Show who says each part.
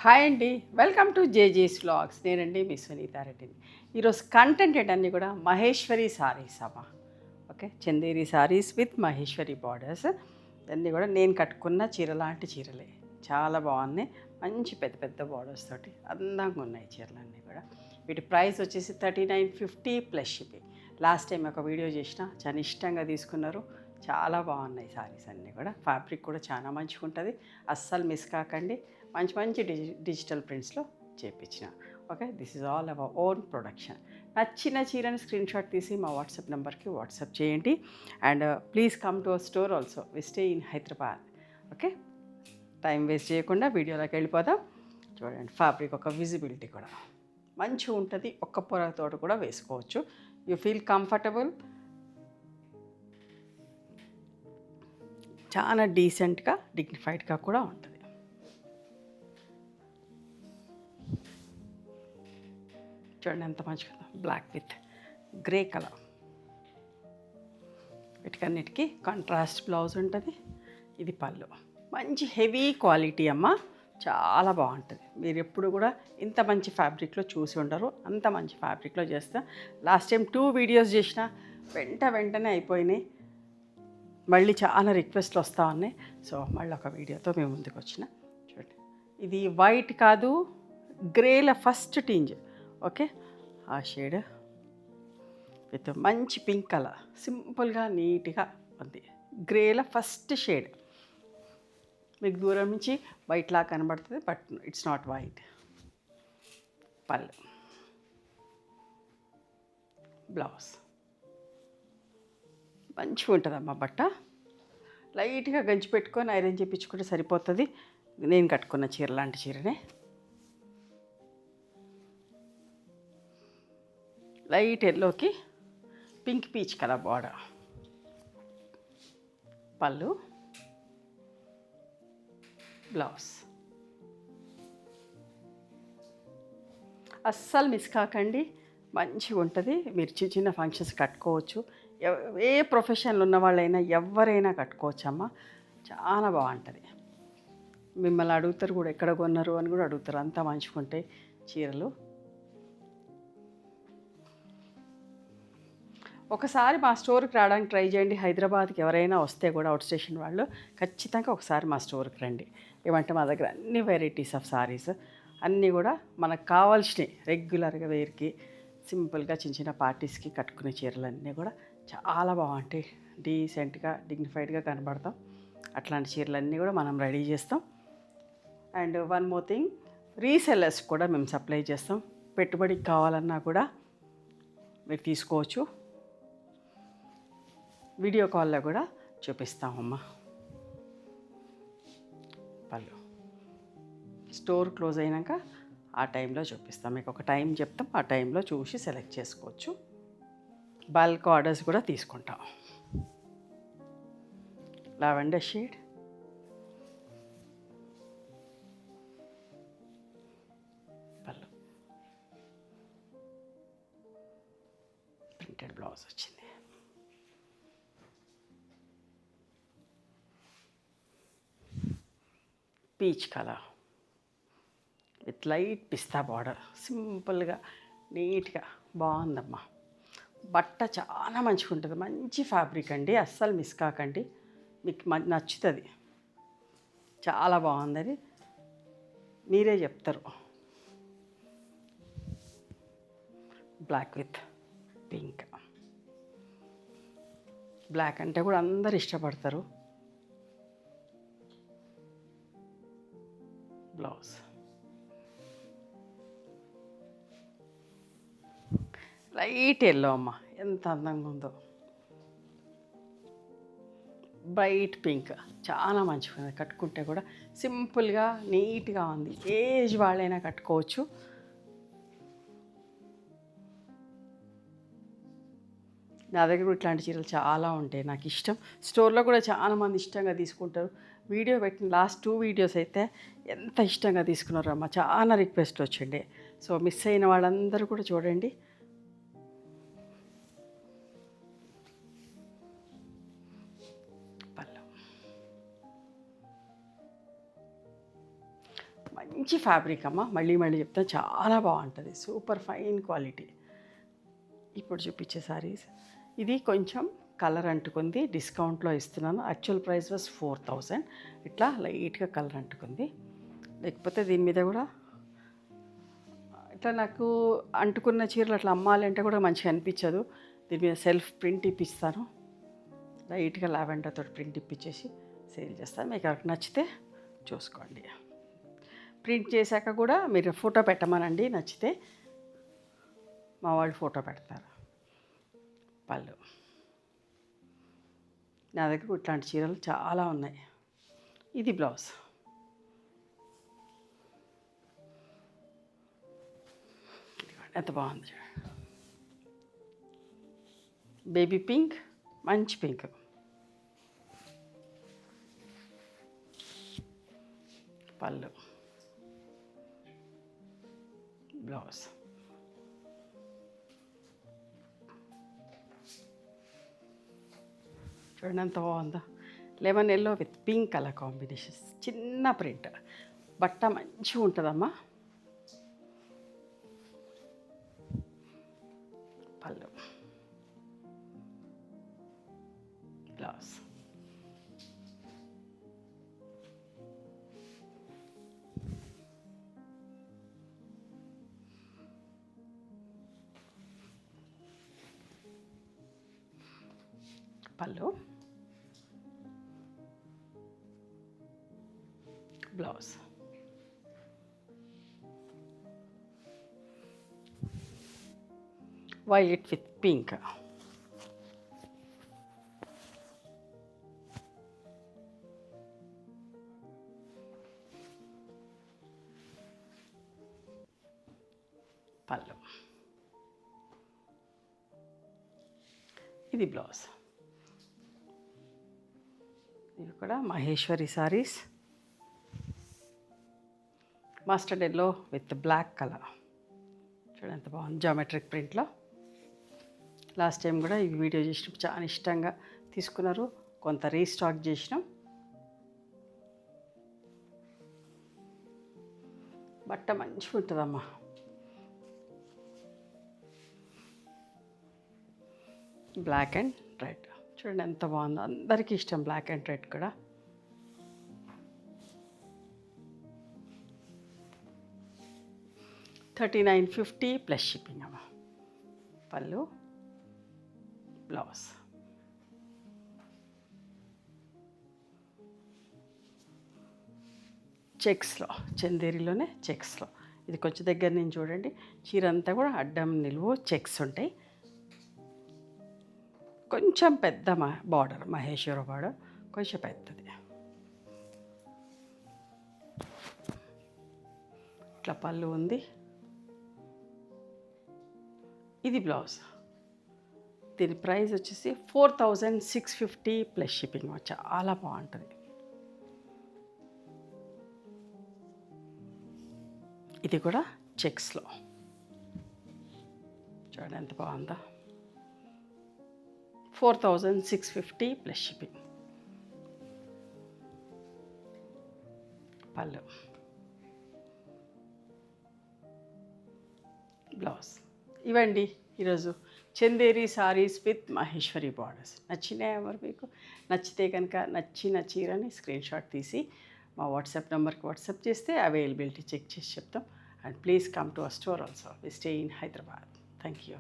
Speaker 1: Hi అండి, welcome to జేజేస్ vlogs. నేనండి మీ సునీతారెడ్డిని. ఈరోజు కంటెంట్ ఏంటన్నీ కూడా మహేశ్వరి సారీస్ అమ్మ. Okay, Chanderi saris with Maheshwari borders. అన్నీ కూడా నేను కట్టుకున్న చీర లాంటి చీరలే, చాలా బాగున్నాయి. మంచి పెద్ద పెద్ద బార్డర్స్ తోటి అందంగా ఉన్నాయి చీరలన్నీ కూడా. వీటి ప్రైస్ వచ్చేసి 3950 ప్లస్ షిప్పింగ్. లాస్ట్ టైం ఒక వీడియో చేసిన, చాలా ఇష్టంగా తీసుకున్నారు. చాలా బాగున్నాయి సారీస్ అన్నీ కూడా. ఫ్యాబ్రిక్ కూడా చాలా మంచిగా ఉంటుంది, అస్సలు మిస్ కాకండి. మంచి మంచి డిజిటల్ ప్రింట్స్లో చేయించిన. Okay, this is all our own production. నచ్చిన చీరని స్క్రీన్ షాట్ తీసి మా వాట్సాప్ నెంబర్కి వాట్సాప్ చేయండి. And please come to our store also. We stay in Hyderabad. Okay, time waste చేయకుండా వీడియోలోకి వెళ్ళిపోదాం. చూడండి, ఫ్యాబ్రిక్ ఒక విజిబిలిటీ కూడా మంచిగా ఉంటుంది. ఒక్క పొరతో కూడా వేసుకోవచ్చు. You feel comfortable. చాలా డీసెంట్గా, డిగ్నిఫైడ్గా కూడా ఉంటుంది. చూడండి ఎంత మంచిగా, బ్లాక్ విత్ గ్రే కలర్. వీటికన్నిటికీ కాంట్రాస్ట్ బ్లౌజ్ ఉంటుంది. ఇది పళ్ళు. మంచి హెవీ క్వాలిటీ అమ్మ, చాలా బాగుంటుంది. మీరు ఎప్పుడు కూడా ఇంత మంచి ఫ్యాబ్రిక్లో చూసి ఉండరు. అంత మంచి ఫ్యాబ్రిక్లో చేస్తా. లాస్ట్ టైం 2 వీడియోస్ చేసిన, వెంటనే అయిపోయినాయి. మళ్ళీ చాలా రిక్వెస్ట్లు వస్తూ ఉన్నాయి. సో మళ్ళీ ఒక వీడియోతో మేము ముందుకు వచ్చిన. చూడండి, ఇది వైట్ కాదు, గ్రేల ఫస్ట్ టింజ్. ఓకే, ఆ షేడ్ విత్ మంచి పింక్ కలర్, సింపుల్గా నీట్గా ఉంది. గ్రేల ఫస్ట్ షేడ్. మీకు దూరం నుంచి వైట్ లా కనబడుతుంది, బట్ ఇట్స్ నాట్ వైట్. పళ్ళు, బ్లౌజ్ మంచిగా ఉంటుందమ్మా. బట్ట లైట్గా గంజి పెట్టుకొని ఐరన్ చేయించుకుంటే సరిపోతుంది. నేను కట్టుకున్న చీర లాంటి చీరనే. లైట్ ఎల్లోకి పింక్ పీచ్ కలర్ బార్డర్. పళ్ళు, బ్లౌజ్. అస్సలు మిస్ కాకండి, మంచిగా ఉంటుంది. మీరు చిన్న చిన్న ఫంక్షన్స్ కట్టుకోవచ్చు. ఏ ప్రొఫెషన్లో ఉన్న వాళ్ళైనా ఎవరైనా కట్టుకోవచ్చమ్మా. చాలా బాగుంటుంది. మిమ్మల్ని అడుగుతారు కూడా, ఎక్కడ కొన్నారు అని కూడా అడుగుతారు. అంతా మంచిగా ఉంటాయి చీరలు. ఒకసారి మా స్టోర్కి రావడానికి ట్రై చేయండి. హైదరాబాద్కి ఎవరైనా వస్తే కూడా, అవుట్ స్టేషన్ వాళ్ళు, ఖచ్చితంగా ఒకసారి మా స్టోర్కి రండి. ఏమంటే మా దగ్గర అన్ని వెరైటీస్ ఆఫ్ సారీస్ అన్నీ కూడా మనకు కావాల్సినవి, రెగ్యులర్గా వేర్కి, సింపుల్గా చిన్న చిన్న పార్టీస్కి కట్టుకునే చీరలన్నీ కూడా చాలా బాగుంటాయి. డీసెంట్గా, డిగ్నిఫైడ్గా కనబడతాం. అట్లాంటి చీరలన్నీ కూడా మనం రెడీ చేస్తాం. And one more thing, resellers కూడా మేము సప్లై చేస్తాం. పెట్టుబడికి కావాలన్నా కూడా మీరు తీసుకోవచ్చు. వీడియో కాల్లో కూడా చూపిస్తామమ్మా. పళ్ళు, స్టోర్ క్లోజ్ అయినాక ఆ టైంలో చూపిస్తాం. మీకు ఒక టైం చెప్తాం, ఆ టైంలో చూసి సెలెక్ట్ చేసుకోవచ్చు. బల్క్ ఆర్డర్స్ కూడా తీసుకుంటాం. లావెండర్ షేడ్, పళ్ళు, ప్రింటెడ్ బ్లౌజ్ వచ్చింది. Peach colour with light pista border, సింపుల్గా నీట్గా బాగుందమ్మా. బట్ట చాలా మంచిగా ఉంటుంది. మంచి ఫ్యాబ్రిక్ అండి, అస్సలు మిస్ కాకండి. మీకు నచ్చుతుంది. చాలా బాగుంది, మీరే చెప్తారు. Black with pink. బ్లాక్ అంటే కూడా అందరు ఇష్టపడతారు. బ్లౌజ్, లైట్ ఎల్లో అమ్మ, ఎంత అందంగా ఉందో. బ్రైట్ పింక్, చాలా మంచిగా ఉంది. కట్టుకుంటే కూడా సింపుల్గా నీట్గా ఉంది. ఏజ్ వాళ్ళైనా కట్టుకోవచ్చు. నా దగ్గర ఇట్లాంటి చీరలు చాలా ఉంటాయి, నాకు ఇష్టం. స్టోర్లో కూడా చాలా మంది ఇష్టంగా తీసుకుంటారు. వీడియో పెట్టిన లాస్ట్ 2 వీడియోస్ అయితే ఎంత ఇష్టంగా తీసుకున్నారో అమ్మ, చాలా రిక్వెస్ట్ వచ్చిండే. సో మిస్ అయిన వాళ్ళందరూ కూడా చూడండి. మంచి ఫ్యాబ్రిక్ అమ్మ, మళ్ళీ మళ్ళీ చెప్తా, చాలా బాగుంటుంది, సూపర్ ఫైన్ క్వాలిటీ. ఇప్పుడు చూపించే సారీస్, ఇది కొంచెం కలర్ అంటుకుంది, డిస్కౌంట్లో ఇస్తున్నాను. యాక్చువల్ ప్రైస్ వాజ్ 4000, ఇట్లా లైట్గా కలర్ అంటుకుంది. లేకపోతే దీని మీద కూడా ఇట్లా నాకు అంటుకున్న చీరలు అట్లా అమ్మాలి అంటే కూడా మంచిగా అనిపించదు. దీని మీద సెల్ఫ్ ప్రింట్ ఇప్పిస్తాను, లైట్గా లావెండర్తో ప్రింట్ ఇప్పించేసి సేల్ చేస్తాను. మీకు ఎవరికి నచ్చితే చూసుకోండి. ప్రింట్ చేశాక కూడా మీరు ఫోటో పెట్టమనండి, నచ్చితే మా వాళ్ళు ఫోటో పెడతారు. పళ్ళు, నా దగ్గర ఇట్లాంటి చీరలు చాలా ఉన్నాయి. ఇది బ్లౌజ్, ఎంత బాగుంది చూడండి, బేబీ పింక్, మంచి పింక్. పళ్ళు, బ్లౌజ్, చూడండి ఎంత బాగుందో. Lemon yellow with pink colour combinations, చిన్న ప్రింట్, బట్ట మంచిగా ఉంటుందమ్మా. పళ్ళు, బ్లౌజ్, పళ్ళు, బ్లౌజ్, వైలెట్ విత్ పింక్. పళ్ళు, ఇది బ్లౌజ్. ఇవి కూడా Maheshwari saris, mustard yellow with black colour, చూడండి ఎంత బాగుంది, జామెట్రిక్ ప్రింట్లో. లాస్ట్ టైం కూడా ఈ వీడియో చేసినప్పుడు చాలా ఇష్టంగా తీసుకున్నారు, కొంత రీస్టాక్ చేసినాం. బట్ట మంచిగా ఉంటుందమ్మా. బ్లాక్ అండ్ రెడ్, చూడండి ఎంత బాగుందో, అందరికీ ఇష్టం బ్లాక్ అండ్ రెడ్ కూడా. $39.50 ప్లస్ షిప్పింగ్ అమ్మా. పళ్ళు, బ్లౌజ్, చెక్స్లో, చందేరిలోనే చెక్స్లో. ఇది కొంచెం దగ్గర నుంచి చూడండి, చీర అంతా కూడా అడ్డం నిలువు చెక్స్ ఉంటాయి. కొంచెం పెద్ద బార్డర్, మహేశ్వర బార్డర్ కొంచెం పెద్దది. ఇట్లా పళ్ళు ఉంది. ఇది బ్లౌజ్, దీని ప్రైస్ వచ్చేసి 4650 ప్లస్ షిప్పింగ్. చాలా బాగుంటుంది. ఇది కూడా చెక్స్లో, చూడండి ఎంత బాగుందో. 4650 ప్లస్ షిప్పింగ్. పళ్ళు, బ్లౌజ్. ఇవండి ఈరోజు చందేరి సారీస్ విత్ మహేశ్వరి బార్డర్స్. నచ్చినాయి ఎవరు మీకు? నచ్చితే కనుక నచ్చిన చీరని స్క్రీన్ షాట్ తీసి మా వాట్సాప్ నెంబర్కి వాట్సాప్ చేస్తే అవైలబిలిటీ చెక్ చేసి చెప్తాం. And please come to our store also. We stay in Hyderabad. Thank you.